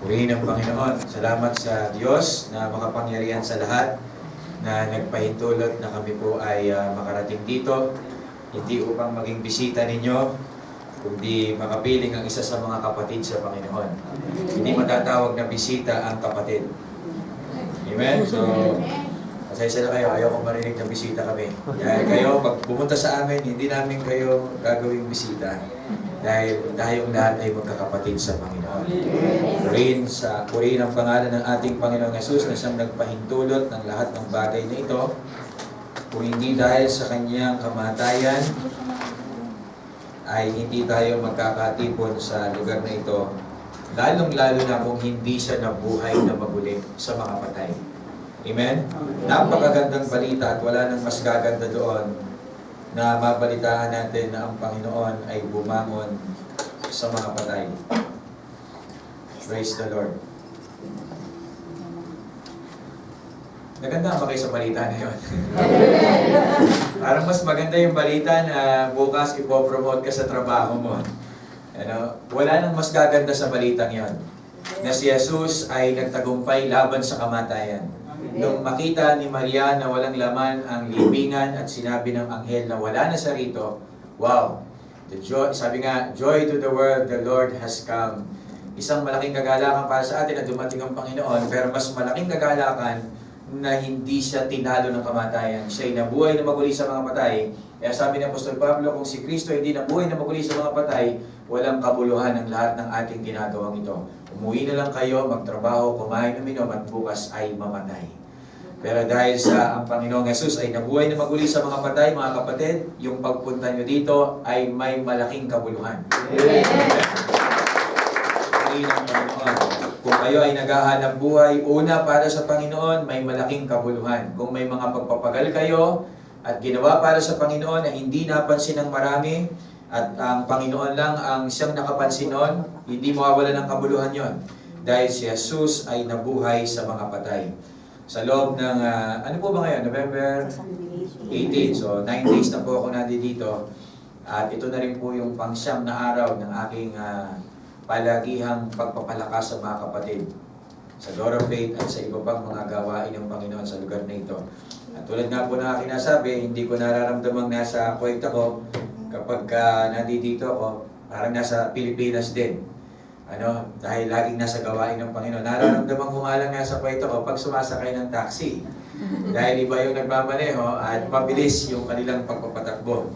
Purihin ang Panginoon. Salamat sa Diyos na makapangyarihan sa lahat na nagpahintulot na kami po ay makarating dito. Hindi upang maging bisita ninyo, kundi makapiling ang isa sa mga kapatid sa Panginoon. Hindi matatawag na bisita ang kapatid. Amen? So, pasensya na kayo. Ayaw kong marinig na bisita kami. Dahil kayo, pag pumunta sa amin, hindi namin kayo gagawing bisita. Dahil tayong lahat ay magkakapatid sa Panginoon. Purihin ang pangalan ng ating Panginoong Yesus na siyang nagpahintulot ng lahat ng bagay na ito. Kung hindi dahil sa kanyang kamatayan, ay hindi tayo magkakatipon sa lugar na ito. Lalong-lalo na kung hindi siya nabuhay na maguli sa mga patay. Amen? Napakagandang balita at wala nang mas gaganda doon na mabalitaan natin na ang Panginoon ay bumangon sa mga patay. Praise the Lord. Naganda ba kayo sa balita na yun? Parang mas maganda yung balita na bukas ipopromote ka sa trabaho mo. Wala nang mas gaganda sa balitang yon na si Jesus ay nagtagumpay laban sa kamatayan. Nung makita ni Maria na walang laman ang libingan at sinabi ng anghel na wala na siya rito, wow! Sabi nga, joy to the world, the Lord has come. Isang malaking kagalakan para sa atin na dumating ang Panginoon, pero mas malaking kagalakan na hindi siya tinalo ng kamatayan. Siya'y nabuhay na maguli sa mga patay. Kaya sabi ni Apostol Pablo, kung si Kristo hindi nabuhay na maguli sa mga patay, walang kabuluhan ang lahat ng ating ginagawang ito. Umuwi na lang kayo, magtrabaho, kumain, uminom, at bukas ay mamatay. Pero dahil sa ang Panginoong Yesus ay nabuhay na maguli sa mga patay, mga kapatid, yung pagpunta nyo dito ay may malaking kabuluhan. Amen. Ng Panginoon. Kung kayo ay naghahanap buhay, una para sa Panginoon, may malaking kabuluhan. Kung may mga pagpapagal kayo at ginawa para sa Panginoon na hindi napansin ng marami, at ang Panginoon lang ang siyang nakapansin noon, hindi mawawala ng kabuluhan yon. Dahil si Jesus ay nabuhay sa mga patay. Sa loob ng, ano po ba ngayon? November 18. So, 9 days na po ako nandito. At ito na rin po yung pang-siyam na araw ng aking palagihang pagpapalakas sa mga kapatid sa Door of Faith at sa iba pang mga gawain ng Panginoon sa lugar na ito. At tulad nga po na aking nasabi, hindi ko nararamdamang nasa Kuwait ako kapag nandito ako, parang nasa Pilipinas din. Dahil laging nasa gawain ng Panginoon. Nararamdaman ko nga lang nasa Kuwait ako pag sumasakay ng taxi. Dahil iba yung nagmamaneho at mabilis yung kanilang pagpapatakbo.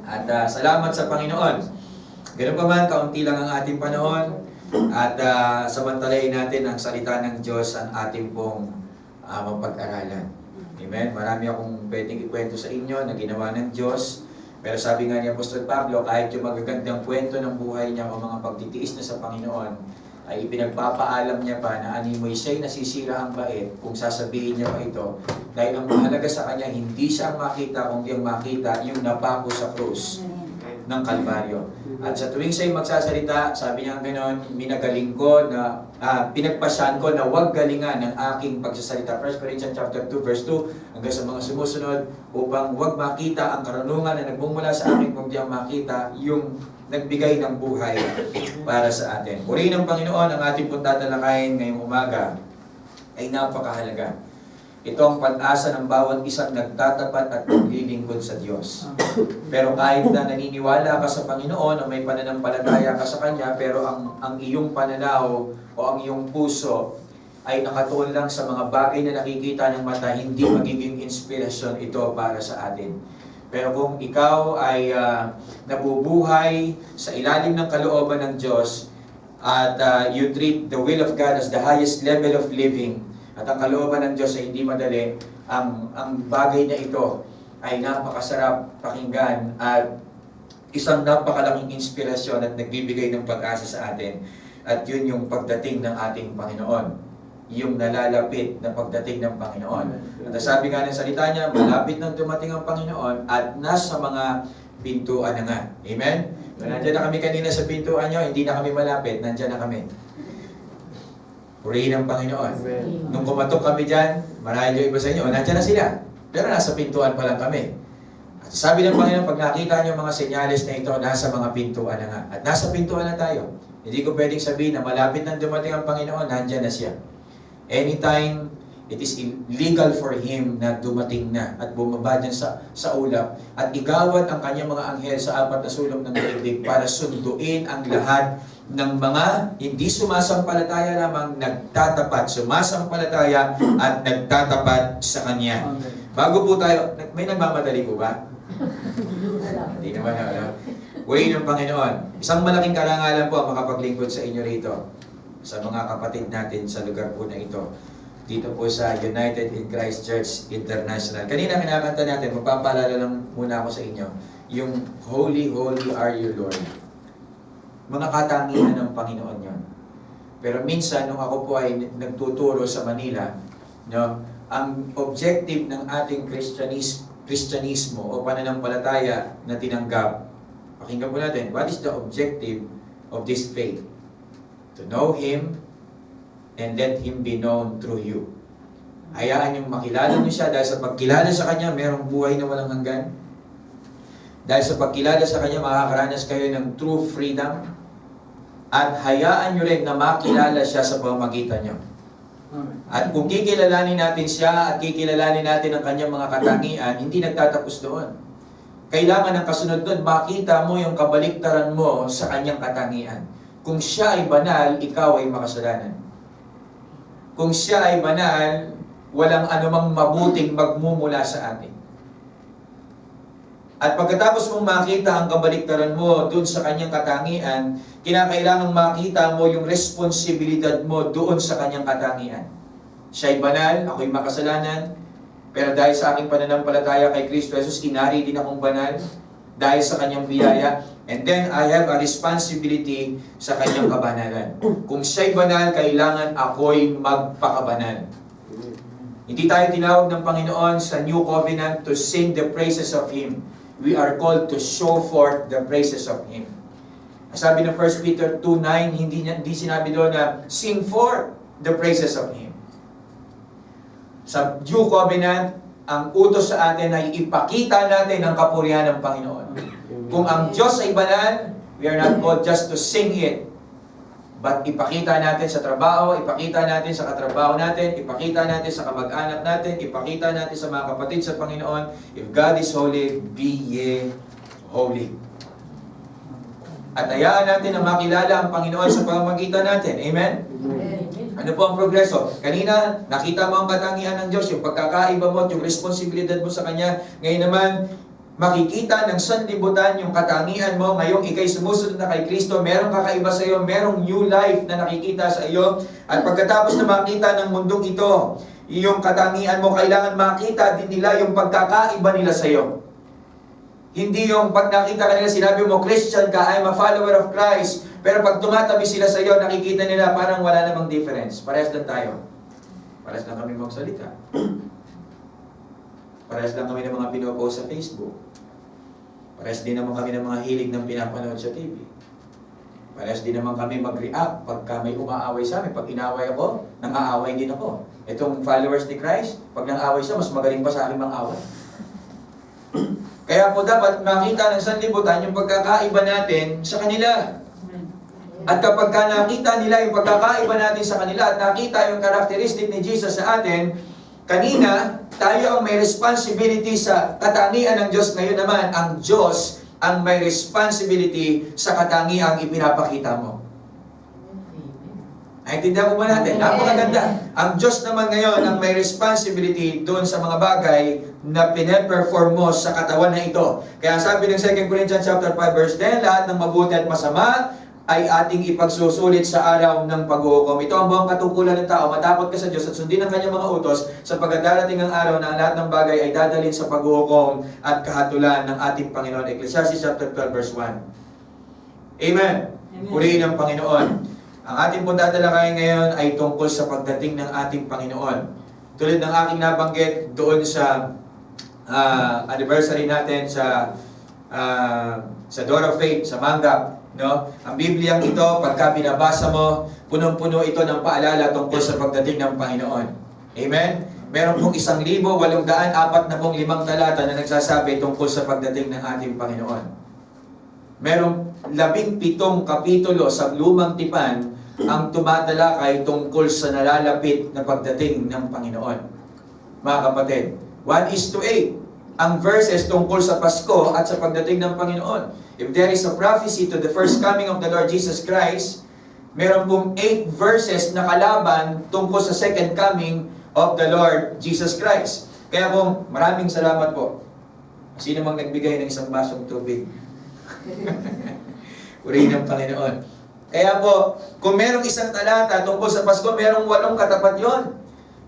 At salamat sa Panginoon. Ganun pa man, kaunti lang ang ating panahon at samantalahin natin ang salita ng Diyos ang ating pong mapag-aralan. Amen? Marami akong pwedeng ikwento sa inyo na ginawa ng Diyos. Pero sabi nga ni Apostol Pablo, kahit yung magagandang kwento ng buhay niya o mga pagtitiis na sa Panginoon, ay ipinagpapaalam niya pa na animoy siya'y nasisira ang bait kung sasabihin niya pa ito. Dahil ang mahalaga sa kanya, hindi siya ang makita, kundi ang makita yung napako sa krus ng Kalbaryo. At sa tuwing siya'y magsasalita, sabi niya gano'n, minagaling ko na, pinagpasyan ko na huwag galingan ng aking pagsasalita. 1 Corinthians chapter 2, verse 2, hanggang sa mga sumusunod, upang huwag makita ang karunungan na nagmumula sa akin, kundi ang makita yung nagbigay ng buhay para sa atin. Purihin ng Panginoon, ang ating pong tatalakayin ngayong umaga ay napakahalaga. Ito ang pag-asa ng bawat isang nagtatapat at naglilingkod sa Diyos. Pero kahit na naniniwala ka sa Panginoon o may pananampalataya ka sa Kanya, pero ang iyong pananaw o ang iyong puso ay nakatuon lang sa mga bagay na nakikita ng mata, hindi magiging inspirasyon ito para sa atin. Pero kung ikaw ay nabubuhay sa ilalim ng kalooban ng Diyos at you treat the will of God as the highest level of living, at ang kalooban ng Diyos ay hindi madali, ang bagay na ito ay napakasarap pakinggan at isang napakalaking inspirasyon at nagbibigay ng pag-asa sa atin. At yun yung pagdating ng ating Panginoon. Yung nalalapit na pagdating ng Panginoon. At sabi nga ng salita niya, malapit nang dumating ang Panginoon at nasa mga pintuan na nga. Amen? Nandiyan na kami kanina sa pintuan nyo, hindi na kami malapit, nandiyan na kami. Purihin ang Panginoon. Amen. Nung kumatok kami dyan, marahil yung iba sa inyo, nandiyan na sila. Pero nasa pintuan pa lang kami. At sabi ng Panginoon, pag nakita niyo mga senyales na ito, nasa mga pintuan na nga. At nasa pintuan na tayo. Hindi ko pwedeng sabihin na malapit nang dumating ang Panginoon, nandyan na siya. Anytime, it is illegal for Him na dumating na at bumaba dyan sa ulap at igawad ang kanyang mga anghel sa 4 na sulok ng daigdig para sunduin ang lahat ng mga hindi sumasampalataya lamang, nagtatapat, sumasampalataya at nagtatapat sa Kanya. Bago po tayo, may nagmamadali po ba? Hindi naman na alam. Way ng Panginoon. Isang malaking karangalan po ang makapaglingkod sa inyo rito, sa mga kapatid natin sa lugar po na ito. Dito po sa United in Christ Church International. Kanina kinakanta natin, magpapaalala lang muna ako sa inyo, yung Holy, Holy are you, Lord. Mga katangian ng Panginoon yon. Pero minsan, nung ako po ay nagtuturo sa Manila, no, ang objective ng ating Kristyanismo o pananampalataya na tinanggap, pakinggan po natin, what is the objective of this faith? To know Him and let Him be known through you. Hayaan niyong makilala niyo siya dahil sa pagkilala sa Kanya, merong buhay na walang hanggan. Dahil sa pagkilala sa Kanya, makakaranas kayo ng true freedom. At hayaan niyo rin na makilala siya sa pamamagitan niyo. At kung kikilalanin natin siya at kikilalanin natin ang Kanyang mga katangian, hindi nagtatapos doon. Kailangan ng kasunod doon, makita mo yung kabaliktaran mo sa Kanyang katangian. Kung siya ay banal, ikaw ay makasalanan. Kung siya ay banal, walang anumang mabuting magmumula sa atin. At pagkatapos mong makita ang kabaliktaran mo doon sa Kanyang katangian, kinakailangang makita mo yung responsibilidad mo doon sa Kanyang katangian. Siya ay banal, ako'y makasalanan, pero dahil sa aking pananampalataya kay Kristo Jesus, inari din akong banal dahil sa Kanyang biyaya. And then, I have a responsibility sa Kanyang kabanalan. Kung siya'y banal, kailangan ako'y magpakabanal. Hindi tayo tinawag ng Panginoon sa New Covenant to sing the praises of Him. We are called to show forth the praises of Him. Sabi ng 1 Peter 2:9, hindi sinabi doon na sing forth the praises of Him. Sa New Covenant, ang utos sa atin ay ipakita natin ang kapurihan ng Panginoon. Kung ang Diyos ay banal, we are not called just to sing it, but ipakita natin sa trabaho, ipakita natin sa katrabaho natin, ipakita natin sa kamag-anak natin, ipakita natin sa mga kapatid sa Panginoon, if God is holy, be ye holy. At hayaan natin na makilala ang Panginoon sa pamamagitan natin. Amen? Ano po ang progreso? Kanina, nakita mo ang katangian ng Diyos, yung pagkakaiba mo at yung responsibilidad mo sa Kanya. Ngayon naman, makikita ng sanlibutan yung katangian mo. Ngayong ikay sumusunod na kay Kristo, merong kakaiba sa iyo, merong new life na nakikita sa iyo. At pagkatapos na makita ng mundong ito, yung katangian mo, kailangan makita din nila yung pagkakaiba nila sa iyo. Hindi yung pag nakita ka nila, sinabi mo, Christian ka, I'm a follower of Christ. Pero pag tumatabi sila sa iyo, nakikita nila parang wala namang difference. Parehas lang tayo. Parehas lang kami magsalita. Parehas lang kami ng mga pinopost sa Facebook. Parehas din naman kami ng mga hilig ng pinapanood sa TV. Parehas din naman kami mag-react pagka may umaaway sa amin. Pag inaway ako, nang-aaway din ako. Itong followers ni Christ, pag nang-aaway siya, mas magaling pa sa akin mang-away. Kaya po dapat makita ng sanlibutan yung pagkakaiba natin sa kanila. At kapag nakita nila yung pagkakaiba natin sa kanila at nakita yung karakteristik ni Jesus sa atin, kanina, tayo ang may responsibility sa katangian ng Diyos. Ngayon naman, ang Diyos ang may responsibility sa katangiang ipinapakita mo. Naintindihan po ba natin? Napakaganda. Ang Diyos naman ngayon ang may responsibility doon sa mga bagay na pine-perform mo sa katawan na ito. Kaya sabi ng 2 Corinthians chapter 5 verse 10, lahat ng mabuti at masama ay ating ipagsusulit sa araw ng paghuhukom. Ito ang buong katungkulan ng tao. Matakot ka sa Diyos at sundin ang kanyang mga utos sapagkat darating ang araw na ang lahat ng bagay ay dadalhin sa paghuhukom at kahatulan ng ating Panginoon. Ecclesiastes chapter 12 verse 1. Amen. Purihin ang Panginoon. Ang ating pong tatalakayin ngayon ay tungkol sa pagdating ng ating Panginoon. Tulad ng aking nabanggit doon sa anniversary natin sa Door of Faith, sa Mangap, no? Ang Bibliang ito, pagka binabasa mo, punong-puno ito ng paalala tungkol sa pagdating ng Panginoon. Amen? Meron pong 1,845 talata na nagsasabi tungkol sa pagdating ng ating Panginoon. Meron 17 kapitulo sa Lumang Tipan ang tumatalakay tungkol sa nalalapit na pagdating ng Panginoon. Mga kapatid, 1:8 ang verses tungkol sa Pasko at sa pagdating ng Panginoon. If there is a prophecy to the first coming of the Lord Jesus Christ, meron pong 8 verses na kalaban tungkol sa second coming of the Lord Jesus Christ. Kaya po, maraming salamat po. Sino mang nagbigay ng isang basong tubig? Purihin ng Panginoon. Kaya po, kung merong isang talata tungkol sa Pasko, merong 8 katapat yon.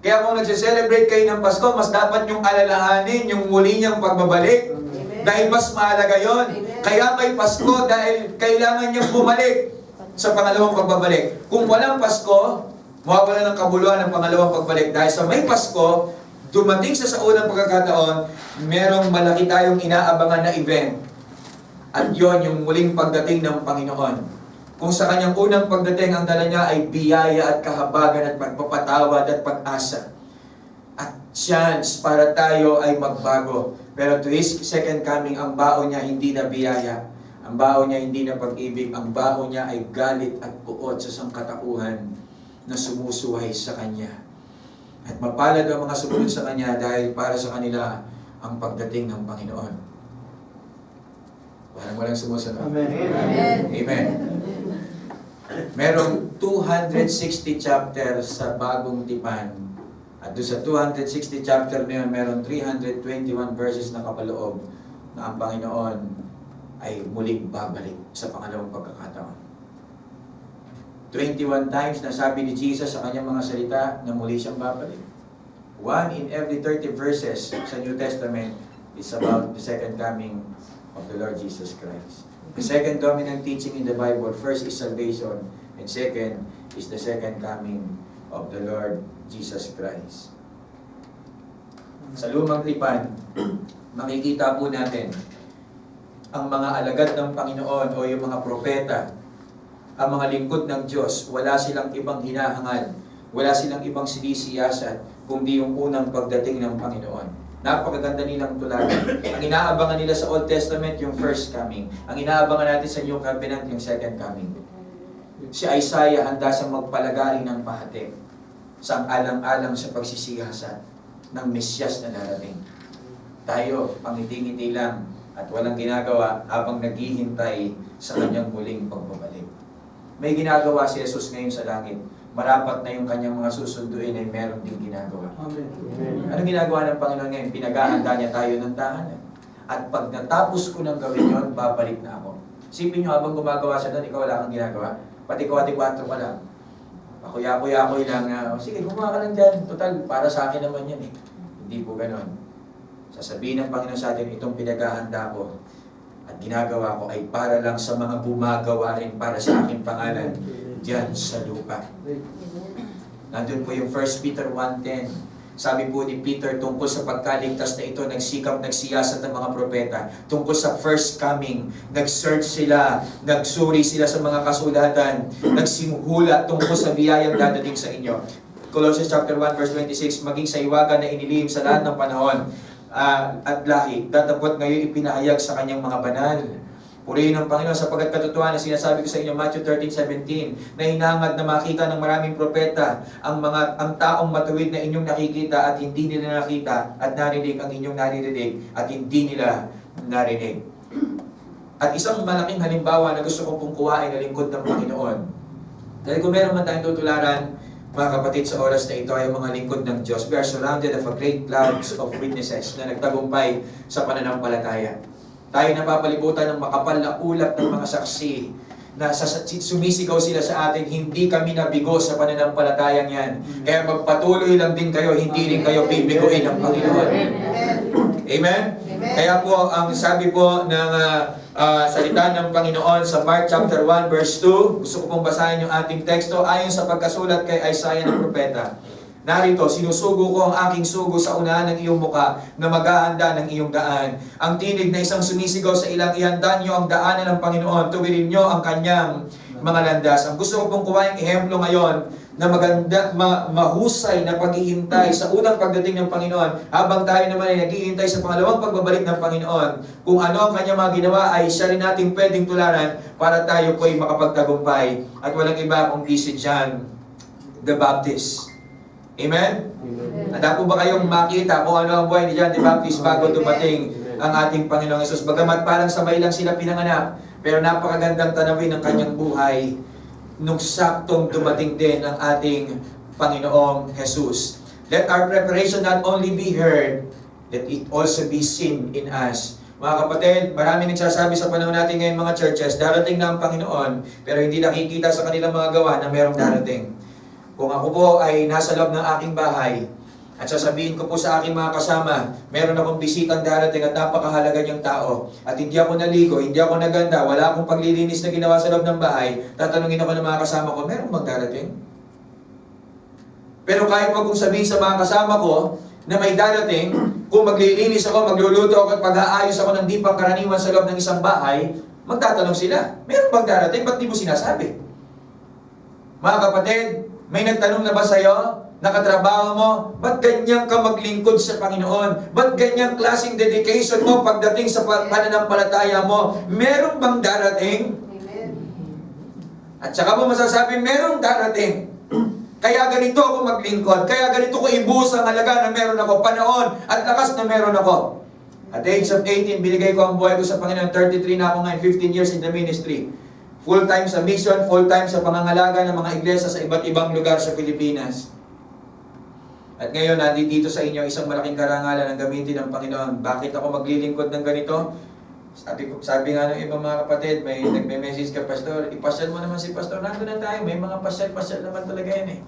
Kaya kung nagse-celebrate kayo ng Pasko, mas dapat yung alalahanin yung muli niyang pagbabalik. Amen. Dahil mas mahalaga yon. Kaya may Pasko dahil kailangan niyang bumalik sa pangalawang pagbabalik. Kung walang Pasko, mawawala ng kabuluhan ng pangalawang pagbalik. Dahil sa may Pasko, dumating sa unang pagkakataon, merong malaki tayong inaabangan na event. At yon yung muling pagdating ng Panginoon. Kung sa kanyang unang pagdating, ang dala niya ay biyaya at kahabagan at pagpapatawad at pag-asa. At chance para tayo ay magbago. Pero to His second coming, ang baon niya hindi na biyaya. Ang baon niya hindi na pag-ibig. Ang baon niya ay galit at puot sa sangkatauhan na sumusuway sa Kanya. At mapalad ang mga sumunod sa Kanya dahil para sa kanila ang pagdating ng Panginoon. Parang walang sumusunod. Amen. Amen. Amen. Merong 260 chapters sa Bagong Tipan. At doon sa 260 chapter na yun, meron 321 verses na kapaloob na ang Panginoon ay muling babalik sa pangalawang pagkakataon. 21 times na sabi ni Jesus sa kanyang mga salita na muli siyang babalik. 1 in every 30 verses sa New Testament is about the second coming of the Lord Jesus Christ. The second dominant teaching in the Bible, first is salvation, and second is the second coming of the Lord Jesus Christ. Sa Lumang Tipan, makikita po natin ang mga alagad ng Panginoon o yung mga propeta, ang mga lingkod ng Diyos, wala silang ibang hinahangad, wala silang ibang sinisiyasat, kundi yung unang pagdating ng Panginoon. Napakaganda nilang tularan. Ang inaabangan nila sa Old Testament, yung first coming. Ang inaabangan natin sa New Covenant, yung second coming. Si Isaiah, handa siyang magpalagari ng pahati. Sang alang-alang sa pagsisiyasat ng Mesyas na darating. Tayo, pangiti-ngiti lang at walang ginagawa habang naghihintay sa kanyang muling pagbabalik. May ginagawa si Jesus ngayon sa langit. Marapat na yung kanyang mga susunduin ay meron din ginagawa. Amen. Anong ginagawa ng Panginoon ngayon? Pinaghahanda niya tayo ng tahanan. At pag natapos ko nang gawin yon, babalik na ako. Isipin nyo, habang gumagawa siya doon, ikaw wala kang ginagawa. Pati ko, ati-kwatro ka lang. Pakuya-kuya-kuy lang. Sige, gumawa ka lang dyan. Total, para sa akin naman yan eh. Hindi po ganon. Sasabihin ng Panginoon sa atin, itong pinaghahanda ko at ginagawa ko ay para lang sa mga gumagawa rin para sa aking pangalan diyan sa lupa. Nandun po yung 1 Peter 1:10. Sabi po ni Peter tungkol sa pagkaligtas na ito, nagsikap, nagsiyasat ng mga propeta. Tungkol sa first coming, nag-search sila, nagsuri sila sa mga kasulatan, nagsimhula tungkol sa biyayang dadating sa inyo. Colossians chapter 1 verse 26, maging sa iwaga na inilihim sa lahat ng panahon at lahi, datapot ngayon ipinahayag sa kanyang mga banal. Purihin ng Panginoon sapagkat katotohanan na sinasabi ko sa inyo, Matthew 13:17, na hinangad na makita ng maraming propeta ang taong matuwid na inyong nakikita at hindi nila nakita at narinig ang inyong naririnig at hindi nila narinig. At isang malaking halimbawa na gusto kong pong kuhain na lingkod ng Panginoon. Dahil kung meron man tayong tutularan, mga kapatid, sa oras na ito ay mga lingkod ng Diyos. We are surrounded of a great clouds of witnesses na nagtagumpay sa pananampalataya. Tayo napapalibutan ng makapal na ulap ng mga saksi na sumisigaw sila sa atin, hindi kami nabigo sa pananampalatayang yan. Kaya magpatuloy lang din kayo, hindi rin kayo bibiguin ng Panginoon. Amen? Kaya po, ang sabi po ng salita ng Panginoon sa Mark chapter 1 verse 2, gusto ko pong basahin yung ating teksto ayon sa pagkasulat kay Isaiah ng propeta. Narito, sinusugo ko ang aking sugo sa unahan ng iyong muka na maghahanda ng iyong daan. Ang tinig na isang sumisigaw sa ilang ihanda niyo ang daanan ng Panginoon. Tuwirin niyo ang kanyang mga landas. Ang gusto ko pong kuha yung ehemplo ngayon na maganda, mahusay na paghihintay sa unang pagdating ng Panginoon, habang tayo naman ay naghihintay sa pangalawang pagbabalik ng Panginoon. Kung ano ang kanyang mga ginawa ay siya rin nating pwedeng tularan para tayo po ay makapagtagumpay. At walang iba kundi si John the Baptist. Amen? Handa po ba kayong makita kung ano ang buhay ni John the Baptist bago dumating ang ating Panginoong Hesus? Bagamat parang sabay lang sila pinanganak, pero napakagandang tanawin ng kanyang buhay nung saktong dumating din ang ating Panginoong Hesus. Let our preparation not only be heard, let it also be seen in us. Mga kapatid, marami nagsasabi sa panahon natin ngayon mga churches, darating na ang Panginoon, pero hindi nakikita sa kanilang mga gawa na merong darating. Kung ako po ay nasa loob ng aking bahay, at sasabihin ko po sa aking mga kasama, meron akong bisitang darating at napakahalaga niyang tao, at hindi ako naligo, hindi ako naganda, wala akong paglilinis na ginawa sa loob ng bahay, tatanungin ako ng mga kasama ko, meron bang darating? Pero kahit wag kong sabihin sa mga kasama ko na may darating, kung maglilinis ako, magluluto ako at mag-aayos ako ng di pangkaraniwan sa loob ng isang bahay, magtatanong sila, meron bang darating? Ba't di mo sinasabi? Mga kapatid, may nagtanong na ba sa'yo? Nakatrabaho mo? Ba't ganyan ka maglingkod sa Panginoon? Ba't ganyang klaseng dedication mo pagdating sa pananampalataya mo? Meron bang darating? Amen. At saka mo masasabi, merong darating. Kaya ganito ako maglingkod. Kaya ganito ko ibuhos ang halaga na meron ako. Panahon at lakas na meron ako. At age of 18, binigay ko ang buhay ko sa Panginoon. 33 na ako ngayon, 15 years in the ministry. Full-time sa mission, full-time sa pangangalaga ng mga iglesia sa iba't ibang lugar sa Pilipinas. At ngayon, nandito sa inyo isang malaking karangalan ng gamitin ng Panginoon. Bakit ako maglilingkod ng ganito? Sabi nga ng ibang mga kapatid, may nagme-message ka, Pastor, ipasyal mo naman si Pastor. Nandun na tayo, may mga pasyal naman talaga yan eh.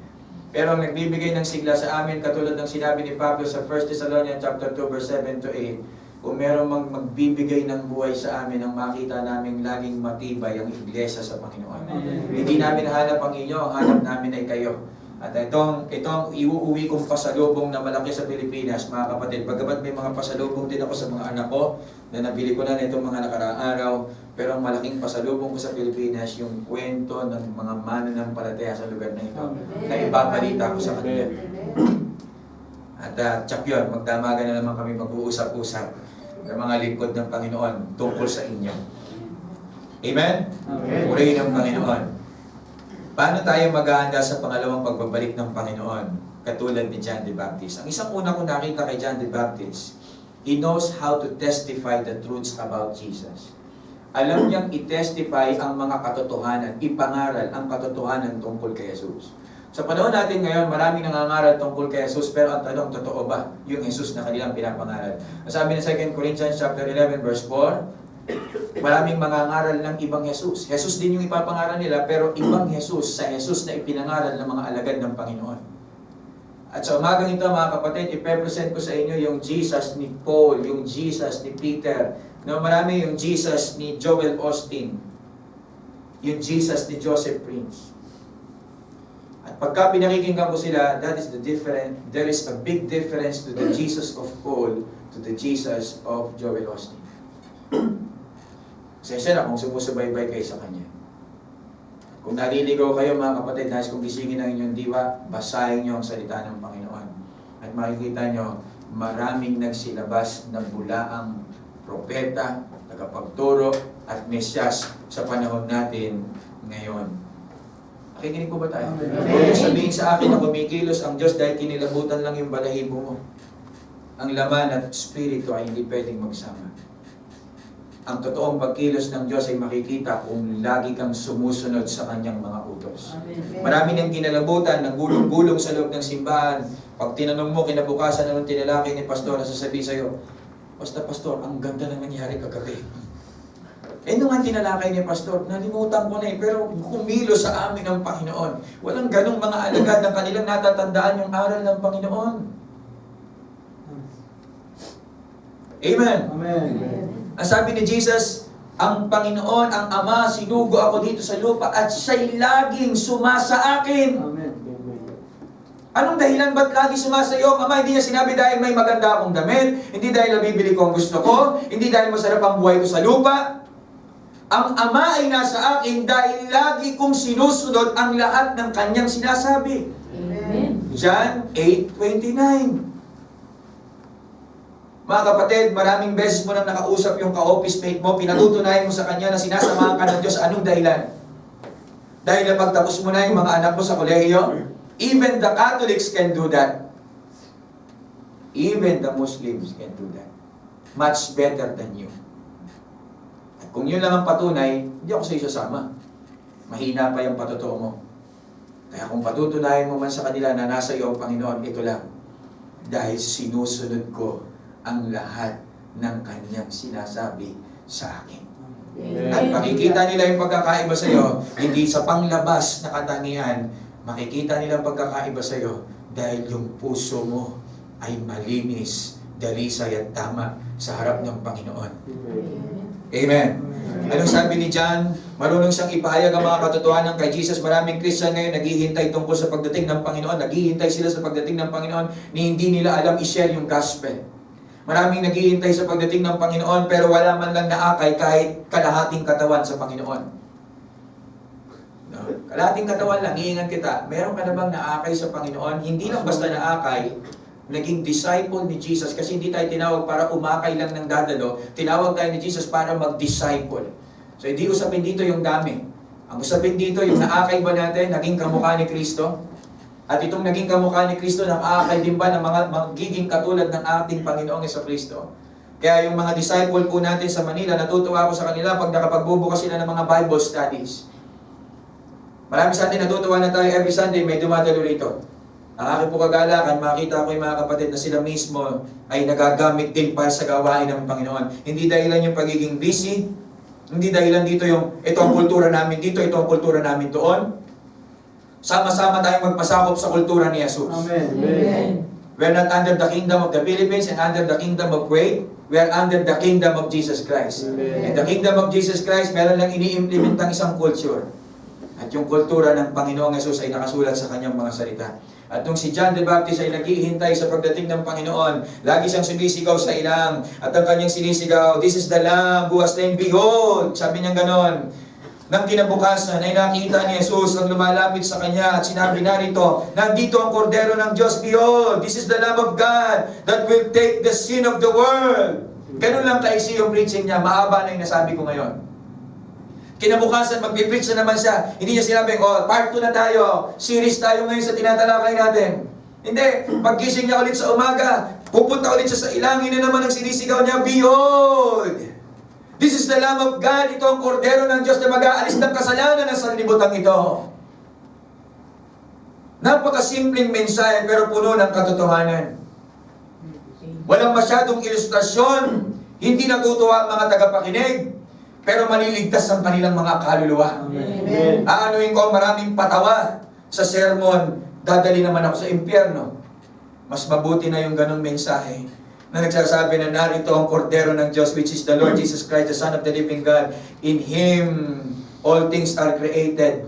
Pero ang nagbibigay ng sigla sa amin, katulad ng sinabi ni Pablo sa 1 Thessalonians chapter 2, verse 7 to 8, kung meron magbibigay ng buhay sa amin, ang makita namin laging matibay ang iglesia sa Panginoon. Hindi namin hanap ang inyo, ang hanap namin ay kayo. At itong iuuwi kong pasalubong na malaki sa Pilipinas, mga kapatid, bagamat may mga pasalubong din ako sa mga anak ko, na nabili ko na nitong mga nakaraang araw, pero ang malaking pasalubong ko sa Pilipinas, yung kwento ng mga mananampalataya sa lugar na ito, na ipabalita ko sa kanila. At tsak yun, magdamagan na naman kami mag-uusap-usap ng mga lingkod ng Panginoon tungkol sa inyo. Amen? Purihin ang Panginoon. Paano tayo maghahanda sa pangalawang pagbabalik ng Panginoon? Katulad ni John the Baptist. Ang isang una kong nakita kay John the Baptist, he knows how to testify the truths about Jesus. Alam niyang i-testify ang mga katotohanan, ipangaral ang katotohanan tungkol kay Jesus. Sa panahon natin ngayon, maraming nangangaral tungkol kay Jesus, pero ang tanong, totoo ba yung Jesus na kanilang pinapangaral? Sabi ng 2 Corinthians chapter 11 verse 4, maraming mangangaral ng ibang Jesus. Jesus din yung ipapangaral nila, pero ibang Jesus sa Jesus na ipinangaral ng mga alagad ng Panginoon. At sa umagang ito, mga kapatid, ipepresent ko sa inyo yung Jesus ni Paul, yung Jesus ni Peter, na marami yung Jesus ni Joel Austin, yung Jesus ni Joseph Prince. At pagka pinakikinggan ko sila, that is the difference. There is a big difference to the Jesus of Paul to the Jesus of Joel Austin. Sensya na kung sumusubaybay kayo sa kanya. Kung naliligaw kayo mga kapatid, nais kong gisingin ang inyong diwa, basahin niyo ang salita ng Panginoon. At makikita niyo, maraming nagsilabas na bulaang propeta, tagapagturo, at mesyas sa panahon natin ngayon. Nakikinig po ba tayo? Huwag sabihin sa akin na kumikilos ang Diyos dahil kinilabutan lang yung balahibo mo. Ang laman at spirito ay hindi pwedeng magsama. Ang totoong pagkilos ng Diyos ay makikita kung lagi kang sumusunod sa kanyang mga utos. Marami nang kinalabutan, nagulong-gulong sa loob ng simbahan. Pag tinanong mo, kinabukasan na nung tinalaki ni Pastor, nasasabi sa'yo, basta Pastor, ang ganda na nangyari kagabi. Nung nga tinalakay ni Pastor, nalimutan ko na pero kumilos sa amin ang Panginoon. Walang ganong mga alagad ng kanilang natatandaan yung aral ng Panginoon. Amen. Amen. Ang sabi ni Jesus, ang Panginoon, ang Ama, sinugo ako dito sa lupa at siya'y laging sumasa akin. Amen. Anong dahilan ba't lagi sumasa iyo? Ama, hindi niya sinabi dahil may maganda akong damit, hindi dahil nabibili ko ang gusto ko, hindi dahil masarap ang buhay ko sa lupa. Ang Ama ay nasa akin dahil lagi kong sinusunod ang lahat ng kanyang sinasabi. Amen. John 8:29. Mga kapatid, maraming beses mo nang nakausap yung ka-office mate mo, pinatutunayan mo sa kanya na sinasamahan ka ng Diyos. Anong dahilan? Dahil napagtapos mo na yung mga anak mo sa kolehiyo? Even the Catholics can do that. Even the Muslims can do that. Much better than you. At kung yun lang ang patunay, hindi ako sa isasama. Mahina pa yung patotoo mo. Kaya kung patutunayan mo man sa kanila na nasa iyo ang Panginoon, ito lang. Dahil sinusunod ko ang lahat ng kanyang sinasabi sa akin. Amen. At makikita nila yung pagkakaiba sa iyo, hindi sa panglabas na katangian, makikita nila ang pagkakaiba sa iyo dahil yung puso mo ay malinis, dalisay at tama sa harap ng Panginoon. Amen. Anong sabi ni John? Marunong siyang ipahayag ang mga katotohanan kay Jesus. Maraming Christian ngayon naghihintay tungkol sa pagdating ng Panginoon. Naghihintay sila sa pagdating ng Panginoon ni hindi nila alam i-share yung gospel. Maraming naghihintay sa pagdating ng Panginoon pero wala man lang naakay kahit kalahating katawan sa Panginoon. No? Kalahating katawan lang, iingat kita. Meron ka na bang naakay sa Panginoon? Hindi lang basta naakay, naging disciple ni Jesus kasi hindi tayo tinawag para umakay lang ng dadalo. Tinawag tayo ni Jesus para mag-disciple. So hindi usapin dito yung dami. Ang usapin dito yung naakay ba natin, naging kamukha ni Kristo? At itong naging kamukha ni Kristo, nakaakay din ba ng mga magiging katulad ng ating Panginoong Jesucristo? Kaya yung mga disciple po natin sa Manila, natutuwa ako sa kanila pag nakapagbubukas sila ng mga Bible studies. Marami sa atin natutuwa na tayo every Sunday, may dumadalo rito. Ang aking po kagalakan, makita ko yung mga kapatid na sila mismo ay nagagamit din para sa gawain ng Panginoon. Hindi dahilan yung pagiging busy, hindi dahilan dito yung ito ang kultura namin dito, ito ang kultura namin doon. Sama-sama tayong magpasakop sa kultura ni Jesus. Amen. Amen. We're not under the kingdom of the Philippines and under the kingdom of Kuwait. We are under the kingdom of Jesus Christ. Amen. And the kingdom of Jesus Christ, meron lang ini-implementang isang culture. At yung kultura ng Panginoong Jesus ay nakasulat sa kanyang mga salita. At nung si John the Baptist ay naghihintay sa pagdating ng Panginoon, lagi siyang sumisigaw sa ilang. At ang kanyang sinisigaw, "This is the Lamb who was slain. Behold!" Sabi niya ganon. Nang kinabukasan ay nakita ni Jesus ang lumalapit sa kanya at sinabi narito, "Nandito ang kordero ng Diyos. Behold, this is the Lamb of God that will take the sin of the world." Ganun lang kaisi yung preaching niya. Mahaba na yung nasabi ko ngayon. Kinabukasan, magpipreach na naman siya. Hindi niya sinabing, part 2 na tayo. Series tayo ngayon sa tinatalakay natin. Hindi. Paggising niya ulit sa umaga, pupunta ulit siya sa ilangin na naman ang sinisigaw niya, "Behold! This is the Lamb of God." Ito ang kordero ng Diyos na mag-aalis ng kasalanan ng sanlibutan ito. Napakasimpleng mensahe pero puno ng katotohanan. Walang masyadong ilustrasyon. Hindi natutuwa ang mga tagapakinig, pero maliligtas ang kanilang mga kaluluwa. Amen. Aanuin ko ang maraming patawa sa sermon, dadali naman ako sa impyerno. Mas mabuti na yung ganong mensahe na nagsasabi na narito ang kordero ng Diyos, which is the Lord Jesus Christ, the Son of the living God. In Him, all things are created.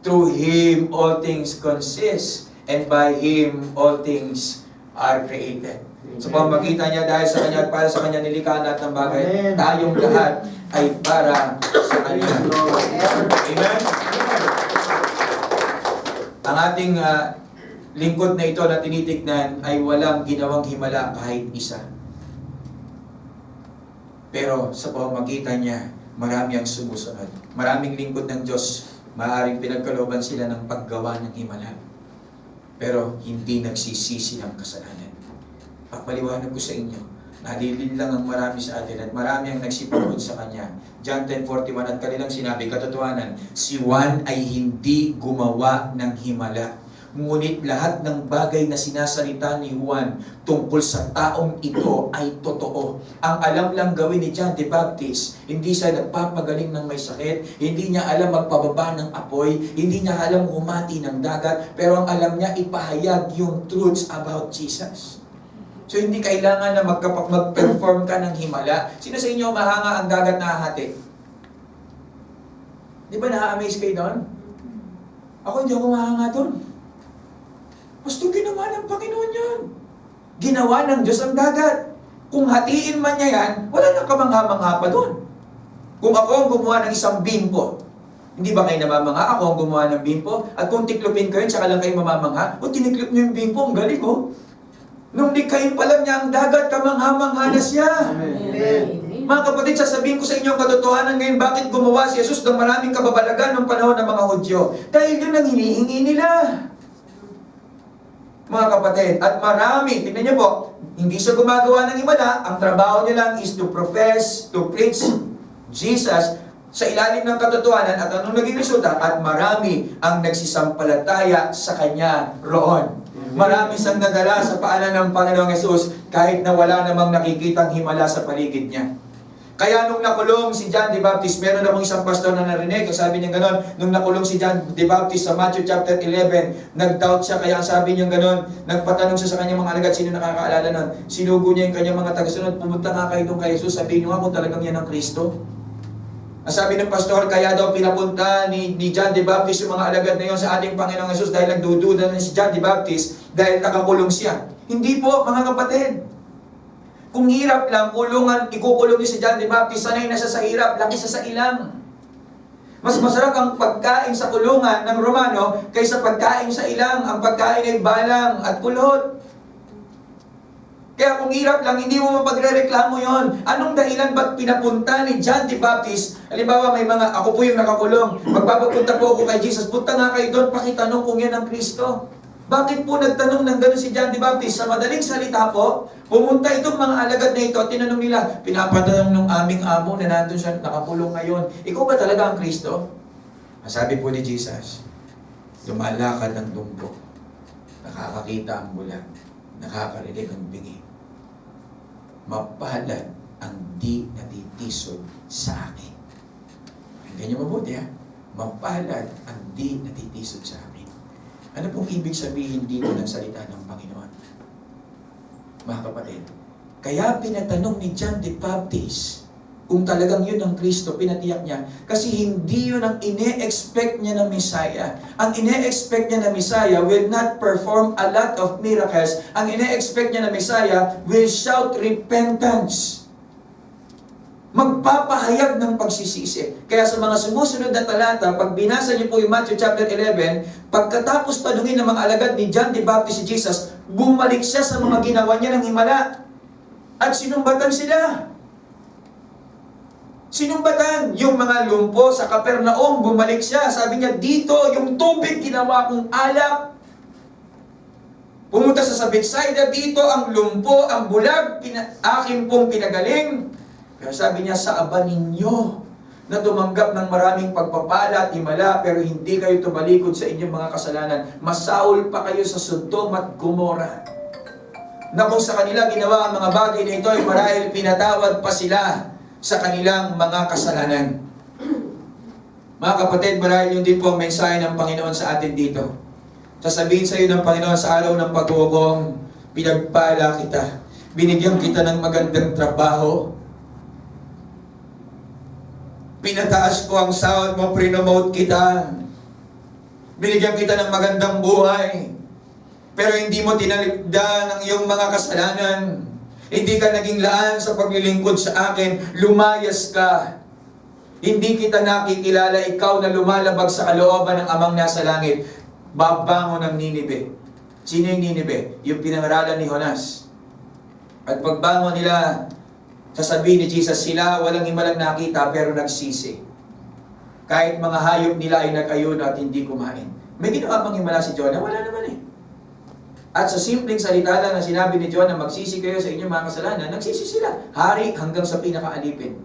Through Him, all things consist. And by Him, all things are created. Sa pamamagitan niya, dahil sa Kanya at para sa Kanya nilikha lahat ng bagay, Amen. tayong lahat ay para sa Kanya. Amen? Ang ating lingkod na ito na tinitignan ay walang ginawang himala kahit isa. Pero sa pamamagitan niya, marami ang sumusunod. Maraming lingkod ng Diyos, maaaring pinagkalooban sila ng paggawa ng himala. Pero hindi nagsisisi ng kasalanan. Papaliwanag ko sa inyo, nalilin lang ang marami sa atin at marami ang nagsipagod sa Kanya. John 10:41, at kanilang sinabi, katotohanan, si Juan ay hindi gumawa ng himala. Ngunit lahat ng bagay na sinasalita ni Juan tungkol sa taong ito ay totoo. Ang alam lang gawin ni John the Baptist, hindi siya nagpapagaling ng may sakit, hindi niya alam magpababa ng apoy, hindi niya alam humati ng dagat, pero ang alam niya ipahayag yung truths about Jesus. So hindi kailangan na mag-perform ka ng himala. Sino sa inyo mahanga ang dagat na hahati? Di ba na-amaze kayo doon? Ako hindi ako mahanga doon. Basta ginawa ng Panginoon yun. Ginawa ng Diyos ang dagat. Kung hatiin man niya yan, wala nang kamangha-mangha pa doon. Kung ako ang gumawa ng isang bimpo, hindi ba kayo namamangha? Ako ang gumawa ng bimpo. At kung tiklopin kayo, tsaka lang kayo mamamangha. O tiniklop niyo yung bimpo, ang galing oh. Nung likhain pa lang niya ang dagat, kamangha-mangha na siya. Amen. Mga kapatid, sasabihin ko sa inyo ang katotohanan ngayon, bakit gumawa si Jesus ng maraming kababalagan ng panahon ng mga Hudyo? Dahil yun ang hinihingi nila. Mga kapatid, at marami, tingnan niyo po, hindi siya gumagawa ng himala, ang trabaho niya lang is to profess, to preach Jesus sa ilalim ng katotohanan, at anong naging resulta? At marami ang nagsisampalataya sa kanya roon. Marami siyang nadala sa paanan ng Panginoong Hesus kahit na wala namang nakikitang himala sa paligid niya. Kaya nung nakulong si John the Baptist, meron akong isang pastor na narinig, sabi niya gano'n, nung nakulong si John the Baptist sa Matthew chapter 11, nag-doubt siya, kaya sabi niya gano'n, nagpatanong siya sa kanyang mga alagad, sino nakakaalala nun? Sinugo niya yung kanyang mga tagasunod, pumunta nga kayo doon kay Jesus, sabihin niyo nga kung talagang yan ang Kristo. Ang sabi ng pastor, kaya daw pinapunta ni John the Baptist yung mga alagad na yun sa ating Panginoong Hesus dahil nagdududa na si John the Baptist dahil nakakulong siya. Hindi po, mga kapatid. Kung hirap lang, kulungan, ikukulong niyo si John the Baptist, sanay na siya sa hirap, laki siya sa ilang. Mas masarap ang pagkain sa kulungan ng Romano kaysa pagkain sa ilang. Ang pagkain ay balang at pulot. Kaya kung hirap lang, hindi mo mapagre-reklamo yon. Anong dahilan ba't pinapunta ni John the Baptist? Halimbawa, may mga, ako po yung nakakulong, magpapapunta po ako kay Jesus, punta nga kayo doon, pakitanong kung yan ang Kristo. Bakit po nagtanong ng gano'n si John the Baptist? Sa madaling salita po, pumunta itong mga alagad na ito at tinanong nila, pinapatanong ng aming amo na nandun siya, nakakulong ngayon, ikaw ba talaga ang Kristo? Sabi po ni Jesus, lumalakad ang lumbo, nakakakita ang bulan, nakakarinig ang bingi. Mapalad ang di natitisod sa akin. Hanggang niyo mabuti ha? Mapalad ang di natitisod sa akin. Ano pong ibig sabihin dito ng salita ng Panginoon? Mga kapatid, kaya pinatanong ni John the Baptist kung talagang yun ang Kristo, pinatiyak niya, kasi hindi yun ang ine-expect niya na Messiah. Ang ine-expect niya na Messiah will not perform a lot of miracles. Ang ine-expect niya na Messiah will shout repentance. Magpapahayag ng pagsisisi. Kaya sa mga sumusunod na talata, pag binasa niyo po yung Matthew chapter 11, pagkatapos tanungin ng mga alagad ni John the Baptist si Jesus, bumalik siya sa mga ginawa niya ng himala. At sinumbatan sila. Sinumbatan yung mga lumpo sa Capernaum, bumalik siya. Sabi niya, dito yung tubig ginawa kong alak. Pumunta sa Bethsaida, dito ang lumpo, ang bulag, akin pong pinagaling. Pero sabi niya, sa aba ninyo na tumanggap ng maraming pagpapala at himala, pero hindi kayo tumalikod sa inyong mga kasalanan. Masaul pa kayo sa Sodom at Gomorrah. Na kung sa kanila ginawa ang mga bagay na ito ay marahil pinatawad pa sila sa kanilang mga kasalanan. Mga kapatid, marahil yun din po ang mensahe ng Panginoon sa atin dito. Sasabihin sa iyo ng Panginoon sa araw ng paghukom, pinagpala kita. Binigyan kita ng magandang trabaho. Pinataas ko ang sahod mo, prinomote kita. Binigyan kita ng magandang buhay. Pero hindi mo tinaligdan ang iyong mga kasalanan. Hindi ka naging laan sa paglilingkod sa akin, lumayas ka. Hindi kita nakikilala, ikaw na lumalabag sa kalooban ng Amang nasa langit. Babangon ng Ninibe. Sino yung Ninibe? Yung pinangaralan ni Jonas. At pagbangon nila, sasabihin ni Jesus, sila walang himalang nakita pero nagsisi. Kahit mga hayop nila ay nag-ayuno at hindi kumain. May ginawa bang himala si Jonah? Wala naman eh. At sa simpleng salita lang na sinabi ni John na magsisi kayo sa inyong mga kasalanan, nagsisi sila. Hari hanggang sa pinakaalipin.